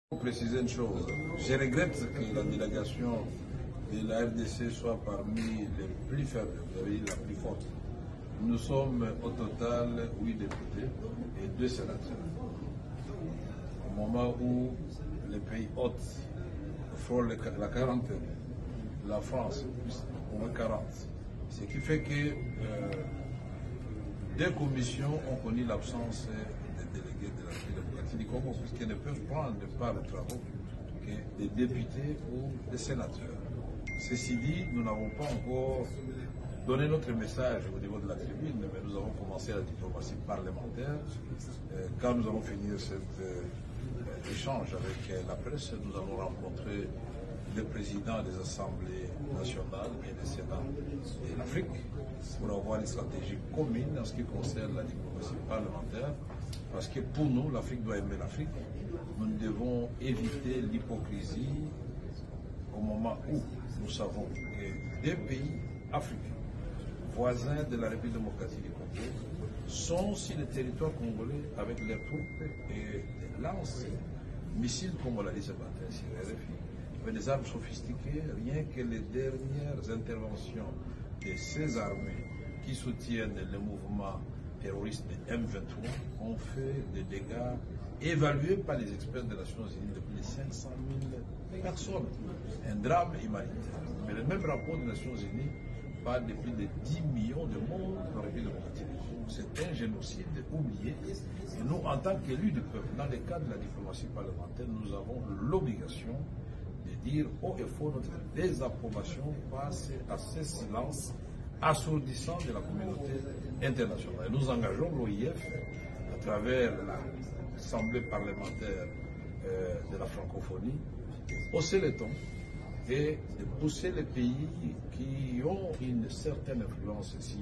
Pour préciser une chose, je regrette que la délégation de la RDC soit parmi les plus faibles, la plus forte. Nous sommes au total 8 députés et 2 sénateurs. Au moment où les pays hôtes frôlent la quarantaine, la France, au moins 40. Ce qui fait que des commissions ont connu l'absence des délégués de la République démocratique du Congo, puisqu'ils ne peuvent prendre part aux travaux que des députés ou des sénateurs. Ceci dit, nous n'avons pas encore donné notre message au niveau de la tribune, mais nous avons commencé la diplomatie parlementaire. Quand nous allons finir cet échange avec la presse, nous allons rencontrer le président des assemblées nationales et des sénats de l'Afrique pour avoir une stratégie commune en ce qui concerne la diplomatie parlementaire, parce que pour nous, l'Afrique doit aimer l'Afrique. Nous devons éviter l'hypocrisie au moment où nous savons que des pays africains, voisins de la République démocratique du Congo, sont sur le territoire congolais avec leurs troupes et des lances missiles, comme on l'a dit ce matin sur RFI, avec des armes sophistiquées. Rien que les dernières interventions de ces armées qui soutiennent le mouvement terroriste de M23 ont fait des dégâts évalués par les experts des Nations Unies de plus de 500 000 personnes. Un drame humanitaire. Mais le même rapport des Nations Unies parle de plus de 10 millions de morts dans la République démocratique. C'est un génocide oublié. Et nous, en tant qu'élus du peuple, dans le cadre de la diplomatie parlementaire, nous avons l'obligation de dire haut et fort notre désapprobation face à ce silence assourdissant de la communauté internationale. Et nous engageons l'OIF à travers l'Assemblée parlementaire de la francophonie, de hausser les tons et de pousser les pays qui ont une certaine influence sur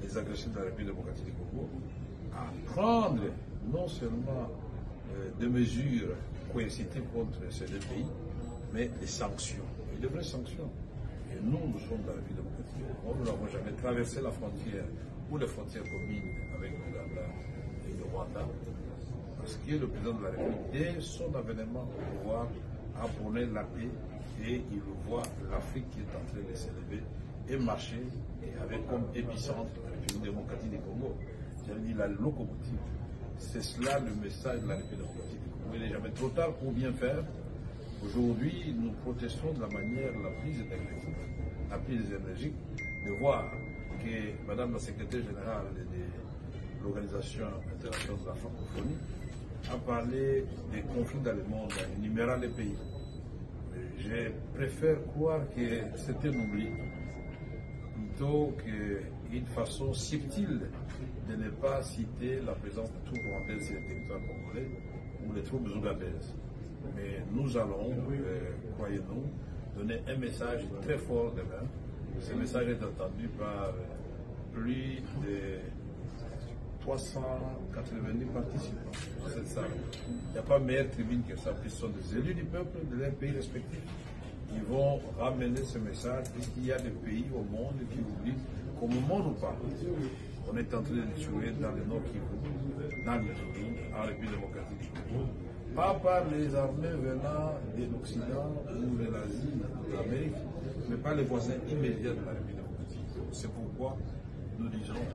les agressions de la République démocratique du Congo à prendre non seulement des mesures coercitives contre ces deux pays, mais des sanctions, et de vraies sanctions. Et nous sommes dans la République démocratique. Nous n'avons jamais traversé la frontière ou les frontières communes avec l'Ouganda et le Rwanda, parce que le président de la République, dès son avènement au pouvoir, a prôné la paix et il voit l'Afrique qui est en train de s'élever et marcher et avec comme épicentre la République démocratique du Congo. J'avais dit la locomotive. C'est cela le message de la République démocratique du Congo. Il n'est jamais trop tard pour bien faire. Aujourd'hui, nous protestons de la manière la plus énergique, de voir que Madame la secrétaire générale de l'Organisation internationale de la francophonie a parlé des conflits dans le monde en énumérant les pays. Je préfère croire que c'est un oubli plutôt qu'une façon subtile de ne pas citer la présence de troupes rwandaises sur le territoire congolais ou les troupes ougandaises. Mais nous allons, croyez-nous, donner un message très fort demain. Ce message est entendu par plus de 390 participants dans cette salle. Il n'y a pas meilleure tribune que ça, puisque ce sont des élus du peuple de leurs pays respectifs. Ils vont ramener ce message, puisqu'il y a des pays au monde qui oublient qu'au moment où nous parlons, on est en train de tuer dans le Nord Kivu, dans l'Ituri, en République démocratique du Congo, pas par les armées venant de l'Occident ou de l'Asie ou de l'Amérique, mais par les voisins immédiats de la République démocratique. C'est pourquoi nous disons